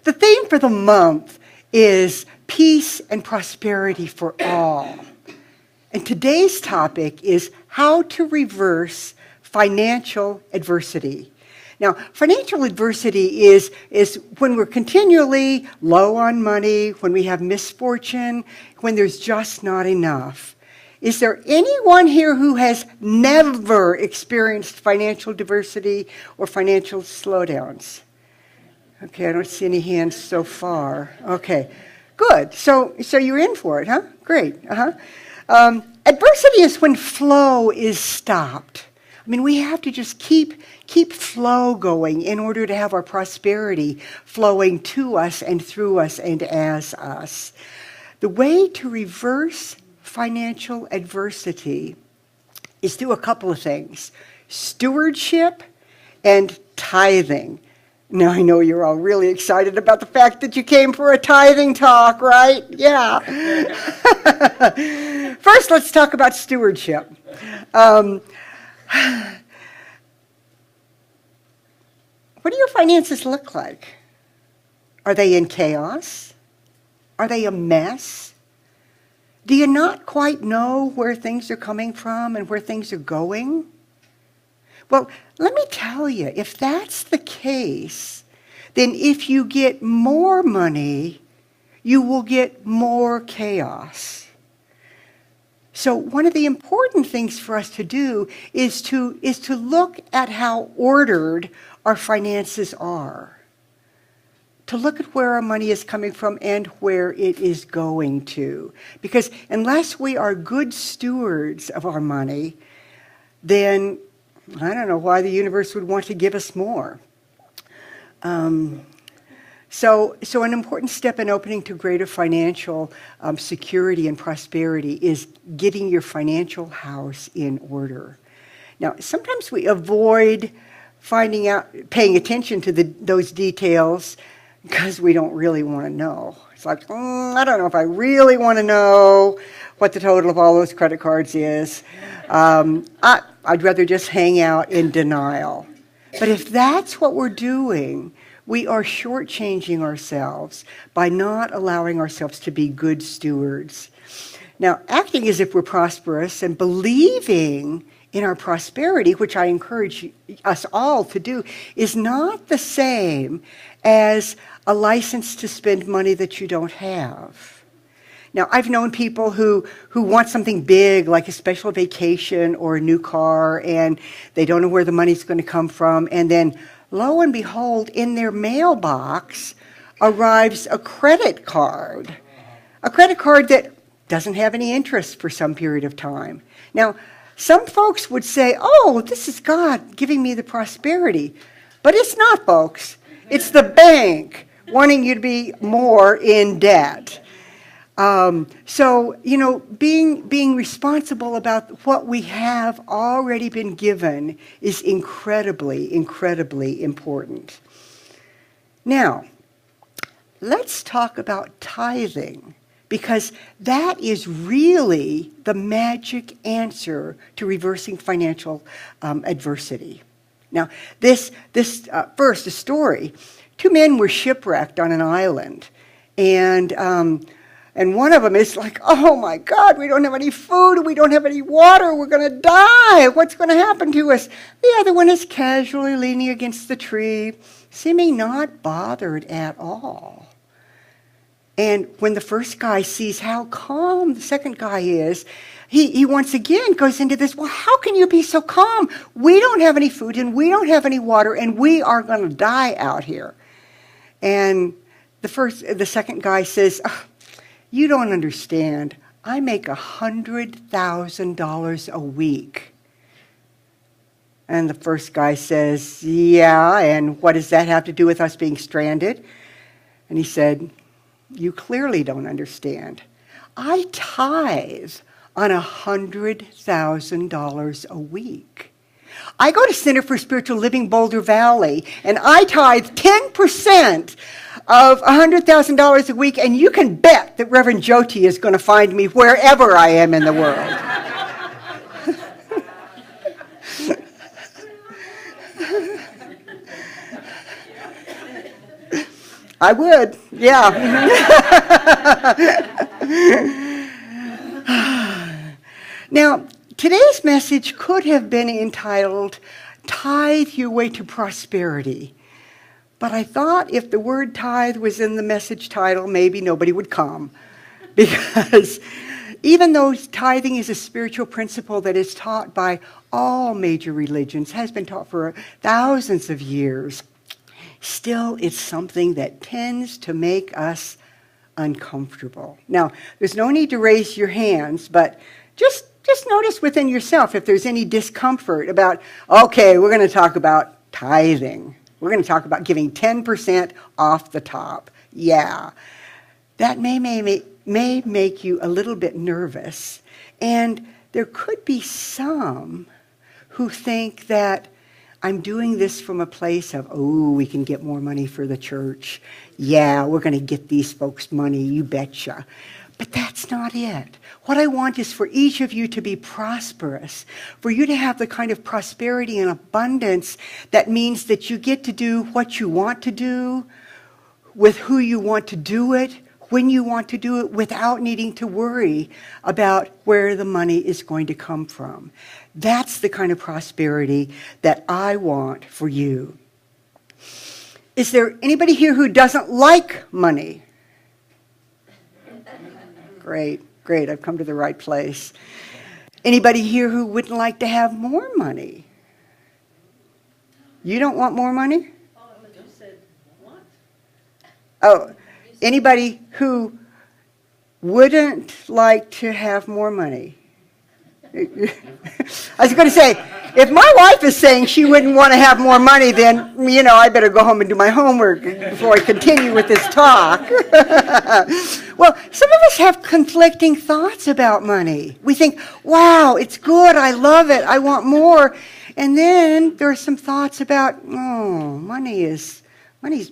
The theme for the month is peace and prosperity for all. And today's topic is how to reverse financial adversity. Now, financial adversity is when we're continually low on money, when we have misfortune, when there's just not enough. Is there anyone here who has never experienced financial adversity or financial slowdowns? Okay, I don't see any hands so far. Okay, good. So you're in for it, huh? Great. Adversity is when flow is stopped. I mean, we have to just keep flow going in order to have our prosperity flowing to us and through us and as us. The way to reverse financial adversity is through a couple of things: stewardship and tithing. Now, I know you're all really excited about the fact that you came for a tithing talk, right? Yeah. First, let's talk about stewardship. What do your finances look like? Are they in chaos? Are they a mess? Do you not quite know where things are coming from and where things are going? Well, let me tell you, if that's the case, then if you get more money, you will get more chaos. So one of the important things for us to do is to look at how ordered our finances are. To look at where our money is coming from and where it is going to. Because unless we are good stewards of our money, then I don't know why the universe would want to give us more. So an important step in opening to greater financial security and prosperity is getting your financial house in order. Now, sometimes we avoid paying attention to those details because we don't really want to know. It's like, I don't know if I really want to know what the total of all those credit cards is. I'd rather just hang out in denial. But if that's what we're doing, we are shortchanging ourselves by not allowing ourselves to be good stewards. Now, acting as if we're prosperous and believing in our prosperity, which I encourage us all to do, is not the same as a license to spend money that you don't have. Now, I've known people who want something big, like a special vacation or a new car, and they don't know where the money's going to come from. And then, lo and behold, in their mailbox arrives a credit card that doesn't have any interest for some period of time. Now, some folks would say, oh, this is God giving me the prosperity. But it's not, folks. It's the bank wanting you to be more in debt. So, being responsible about what we have already been given is incredibly, incredibly important. Now, let's talk about tithing, because that is really the magic answer to reversing financial adversity. Now, first, a story. Two men were shipwrecked on an island, and one of them is like, oh my God, we don't have any food, we don't have any water, we're going to die. What's going to happen to us? The other one is casually leaning against the tree, seeming not bothered at all. And when the first guy sees how calm the second guy is, he once again goes into this, well, how can you be so calm? We don't have any food and we don't have any water and we are going to die out here. And the second guy says, you don't understand. I make $100,000 a week. And the first guy says, yeah, and what does that have to do with us being stranded? And he said, you clearly don't understand. I tithe on $100,000 a week. I go to Center for Spiritual Living Boulder Valley, and I tithe 10% of $100,000 a week, and you can bet that Reverend Jyoti is going to find me wherever I am in the world. I would, yeah. Now, today's message could have been entitled, Tithe Your Way to Prosperity. But I thought if the word tithe was in the message title, maybe nobody would come. Because even though tithing is a spiritual principle that is taught by all major religions, has been taught for thousands of years, still it's something that tends to make us uncomfortable. Now, there's no need to raise your hands, but just notice within yourself if there's any discomfort about, okay, we're going to talk about tithing. We're going to talk about giving 10% off the top. Yeah, that may make you a little bit nervous. And there could be some who think that I'm doing this from a place of, oh, we can get more money for the church. Yeah, we're going to get these folks money, you betcha. But that's not it. What I want is for each of you to be prosperous, for you to have the kind of prosperity and abundance that means that you get to do what you want to do, with who you want to do it, when you want to do it, without needing to worry about where the money is going to come from. That's the kind of prosperity that I want for you. Is there anybody here who doesn't like money? Great, I've come to the right place. Anybody here who wouldn't like to have more money? You don't want more money? Oh, but you said want. Oh, anybody who wouldn't like to have more money? I was going to say, if my wife is saying she wouldn't want to have more money, then, I better go home and do my homework before I continue with this talk. Well, some of us have conflicting thoughts about money. We think, wow, it's good, I love it, I want more. And then there are some thoughts about, oh, money's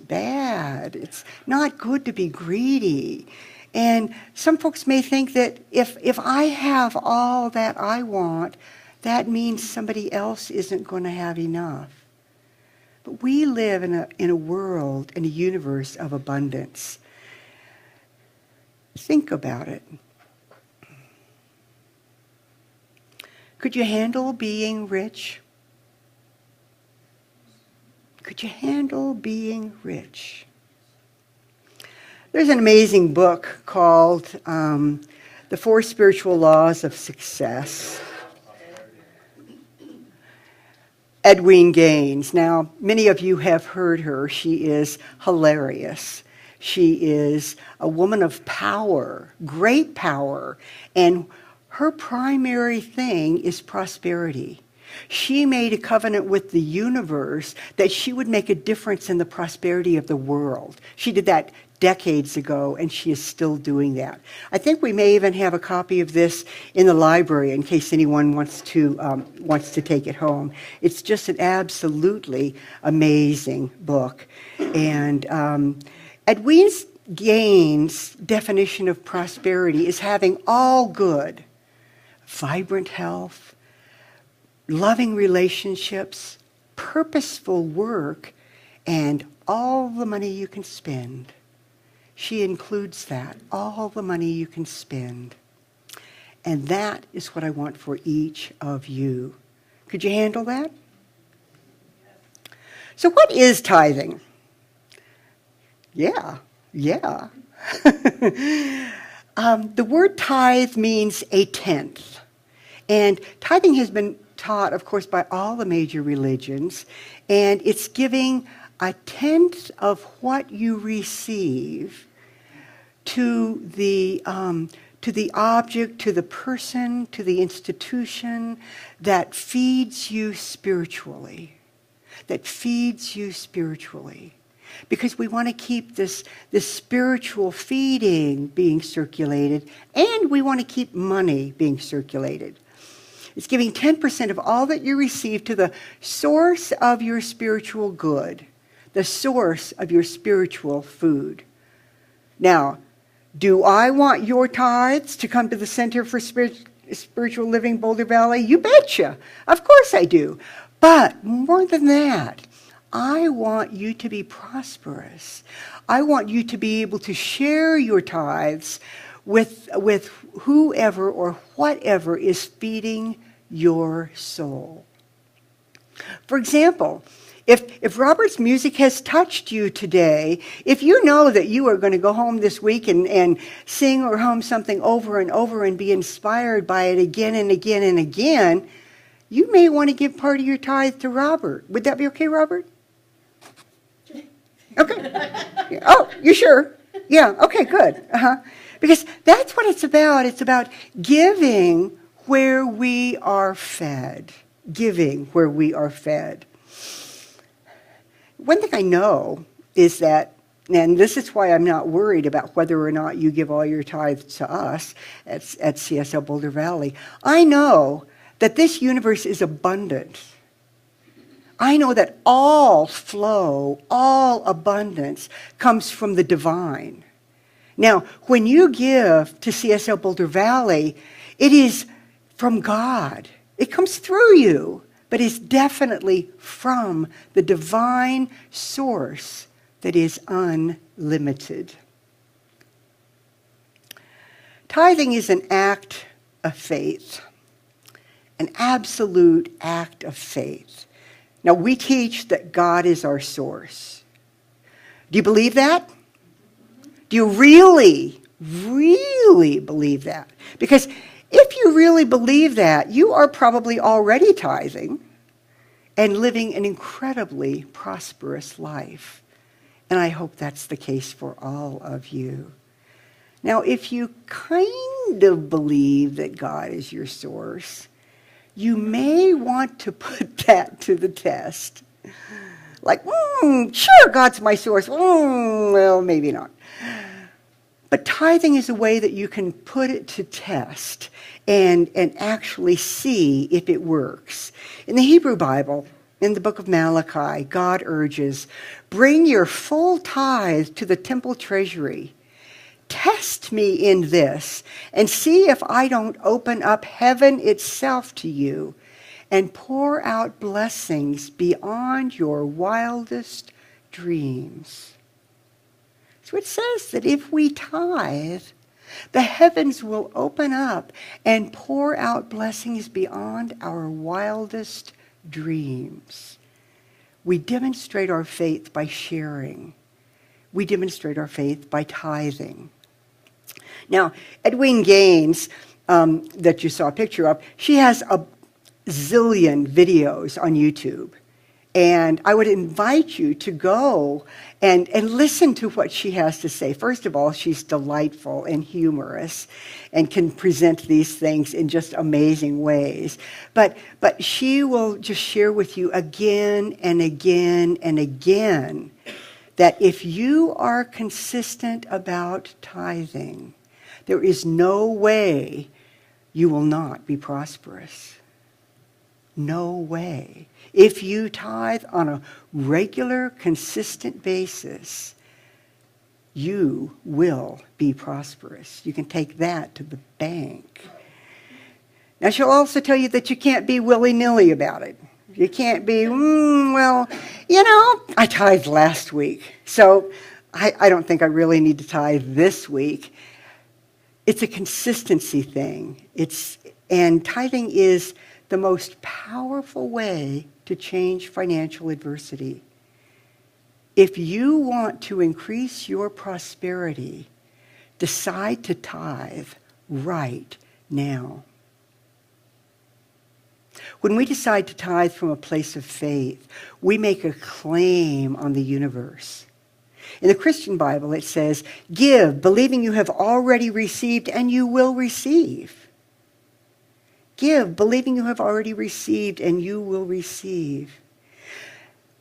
bad. It's not good to be greedy. And some folks may think that if I have all that I want, that means somebody else isn't going to have enough. But we live in a world, in a universe of abundance. Think about it. Could you handle being rich? Could you handle being rich? There's an amazing book called The 4 Spiritual Laws of Success. Edwene Gaines. Now, many of you have heard her. She is hilarious. She is a woman of power, great power, and her primary thing is prosperity. She made a covenant with the universe that she would make a difference in the prosperity of the world. She did that decades ago, and she is still doing that. I think we may even have a copy of this in the library in case anyone wants to take it home. It's just an absolutely amazing book. And Edwene Gaines' definition of prosperity is having all good, vibrant health, loving relationships, purposeful work, and all the money you can spend. She includes that, all the money you can spend. And that is what I want for each of you. Could you handle that? So what is tithing? Yeah. The word tithe means a tenth. And tithing has been taught, of course, by all the major religions. And it's giving a tenth of what you receive to the object, to the person, to the institution that feeds you spiritually. Because we want to keep this spiritual feeding being circulated, and we want to keep money being circulated. It's giving 10% of all that you receive to the source of your spiritual good, the source of your spiritual food. Now, do I want your tithes to come to the Center for Spiritual Living Boulder Valley? You betcha. Of course I do. But more than that, I want you to be prosperous. I want you to be able to share your tithes with whoever or whatever is feeding your soul. For example, if Robert's music has touched you today, if you know that you are going to go home this week and sing or hum something over and over and be inspired by it again and again and again, you may want to give part of your tithe to Robert. Would that be okay, Robert? Okay. Oh, you sure? Yeah, okay, good. Because that's what it's about. It's about giving where we are fed. Giving where we are fed. One thing I know is that, and this is why I'm not worried about whether or not you give all your tithes to us at CSL Boulder Valley. I know that this universe is abundant. I know that all flow, all abundance comes from the divine. Now, when you give to CSL Boulder Valley, it is from God. It comes through you, but it's definitely from the divine source that is unlimited. Tithing is an act of faith, an absolute act of faith. Now, we teach that God is our source. Do you believe that? Do you really, really believe that? Because if you really believe that, you are probably already tithing and living an incredibly prosperous life. And I hope that's the case for all of you. Now, if you kind of believe that God is your source, you may want to put that to the test. Like, sure, God's my source. Well, maybe not. But tithing is a way that you can put it to test and actually see if it works. In the Hebrew Bible, in the book of Malachi, God urges, bring your full tithe to the temple treasury. Test me in this and see if I don't open up heaven itself to you and pour out blessings beyond your wildest dreams. So it says that if we tithe, the heavens will open up and pour out blessings beyond our wildest dreams. We demonstrate our faith by sharing. We demonstrate our faith by tithing. Now, Edwene Gaines, that you saw a picture of, she has a zillion videos on YouTube. And I would invite you to go and listen to what she has to say. First of all, she's delightful and humorous and can present these things in just amazing ways. But she will just share with you again and again and again that if you are consistent about tithing, there is no way you will not be prosperous. No way. If you tithe on a regular, consistent basis, you will be prosperous. You can take that to the bank. Now, she'll also tell you that you can't be willy-nilly about it. You can't be, well, I tithed last week, so I don't think I really need to tithe this week. It's a consistency thing. And tithing is the most powerful way to change financial adversity. If you want to increase your prosperity, decide to tithe right now. When we decide to tithe from a place of faith, we make a claim on the universe. In the Christian Bible, it says, give, believing you have already received, and you will receive. Give, believing you have already received, and you will receive.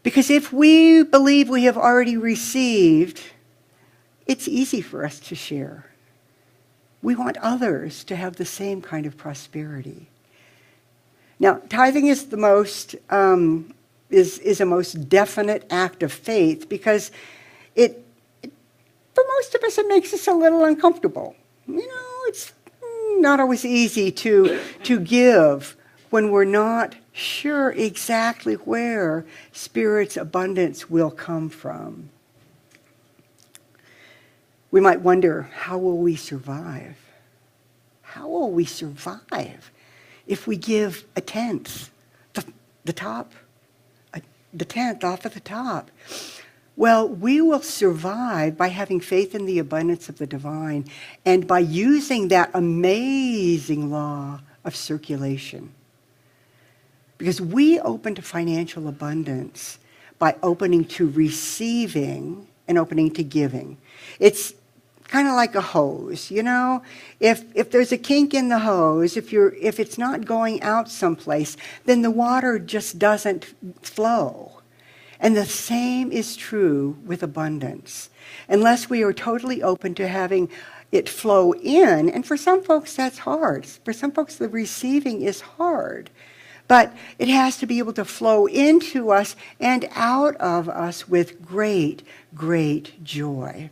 Because if we believe we have already received, it's easy for us to share. We want others to have the same kind of prosperity. Now, tithing is the most is a most definite act of faith because it for most of us it makes us a little uncomfortable. It's not always easy to give when we're not sure exactly where Spirit's abundance will come from. We might wonder, how will we survive? How will we survive if we give a tenth, the top, the tenth off of the top? Well, we will survive by having faith in the abundance of the divine and by using that amazing law of circulation. Because we open to financial abundance by opening to receiving and opening to giving. It's kind of like a hose, you know? If there's a kink in the hose, if it's not going out someplace, then the water just doesn't flow. And the same is true with abundance. Unless we are totally open to having it flow in, and for some folks that's hard. For some folks the receiving is hard. But it has to be able to flow into us and out of us with great, great joy.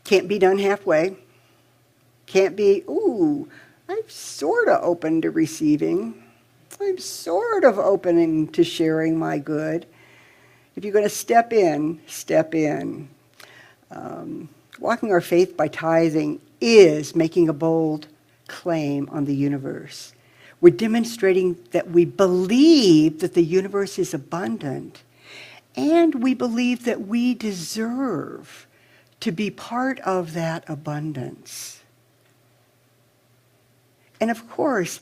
Can't be done halfway. Can't be, ooh, I'm sort of open to receiving. I'm sort of open to sharing my good. If you're going to step in, step in. Walking our faith by tithing is making a bold claim on the universe. We're demonstrating that we believe that the universe is abundant, and we believe that we deserve to be part of that abundance. And of course,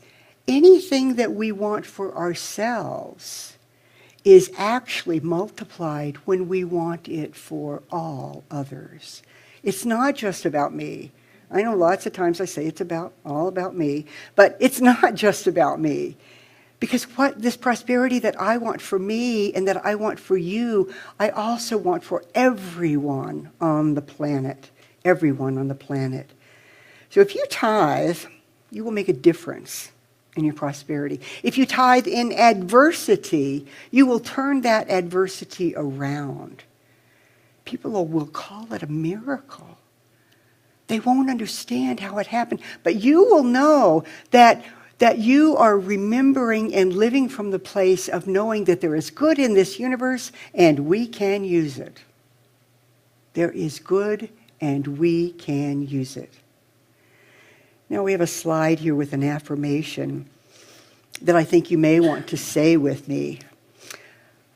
anything that we want for ourselves is actually multiplied when we want it for all others. It's not just about me. I know lots of times I say it's all about me, but it's not just about me. Because what this prosperity that I want for me and that I want for you, I also want for everyone on the planet. Everyone on the planet. So if you tithe, you will make a difference in your prosperity. If you tithe in adversity, you will turn that adversity around. People will call it a miracle. They won't understand how it happened, but you will know that you are remembering and living from the place of knowing that there is good in this universe and we can use it. There is good and we can use it. Now we have a slide here with an affirmation that I think you may want to say with me.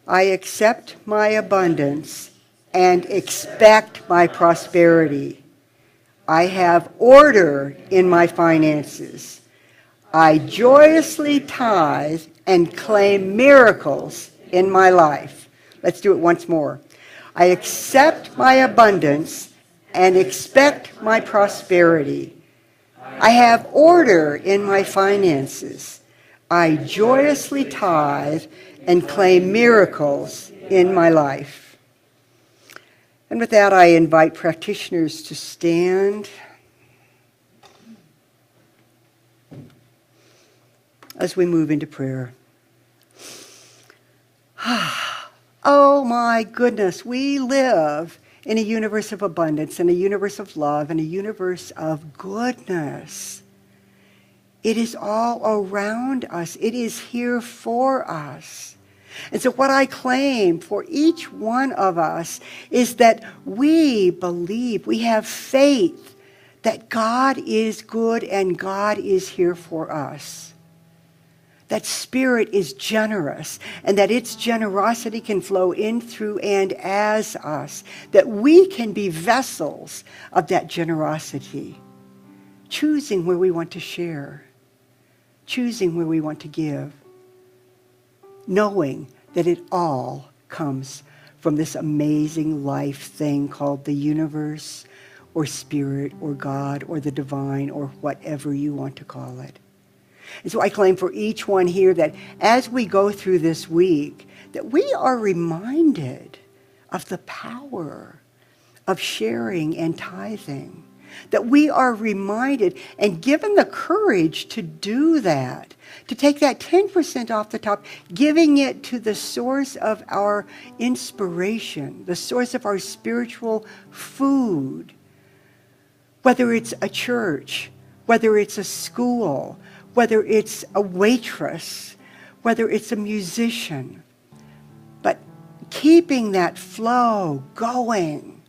I accept my abundance and expect my prosperity. I have order in my finances. I joyously tithe and claim miracles in my life. Let's do it once more. I accept my abundance and expect my prosperity. I have order in my finances. I joyously tithe and claim miracles in my life. And with that, I invite practitioners to stand as we move into prayer. Oh my goodness, we live in a universe of abundance, in a universe of love, in a universe of goodness. It is all around us. It is here for us. And so what I claim for each one of us is that we believe, we have faith that God is good and God is here for us. That Spirit is generous and that its generosity can flow in, through, and as us. That we can be vessels of that generosity, choosing where we want to share, choosing where we want to give, knowing that it all comes from this amazing life thing called the universe or Spirit or God or the divine or whatever you want to call it. And so I claim for each one here that as we go through this week, that we are reminded of the power of sharing and tithing. That we are reminded and given the courage to do that, to take that 10% off the top, giving it to the source of our inspiration, the source of our spiritual food, whether it's a church whether it's a school, whether it's a waitress, whether it's a musician. But keeping that flow going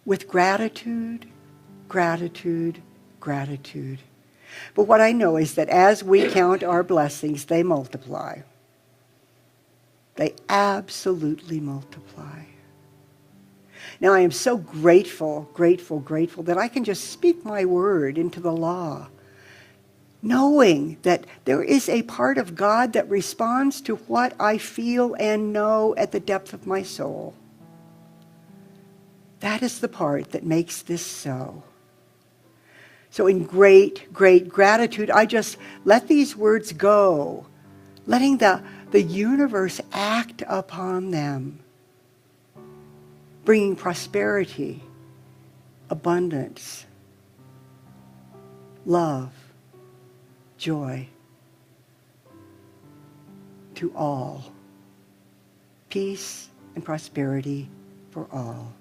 with gratitude, gratitude, gratitude. But what I know is that as we count our blessings, they multiply. They absolutely multiply. Now I am so grateful, grateful, grateful that I can just speak my word into the law, knowing that there is a part of God that responds to what I feel and know at the depth of my soul. That is the part that makes this so. So in great, great gratitude, I just let these words go, letting the universe act upon them, bringing prosperity, abundance, love, joy to all, peace and prosperity for all.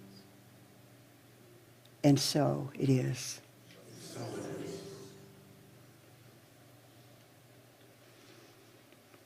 And so it is.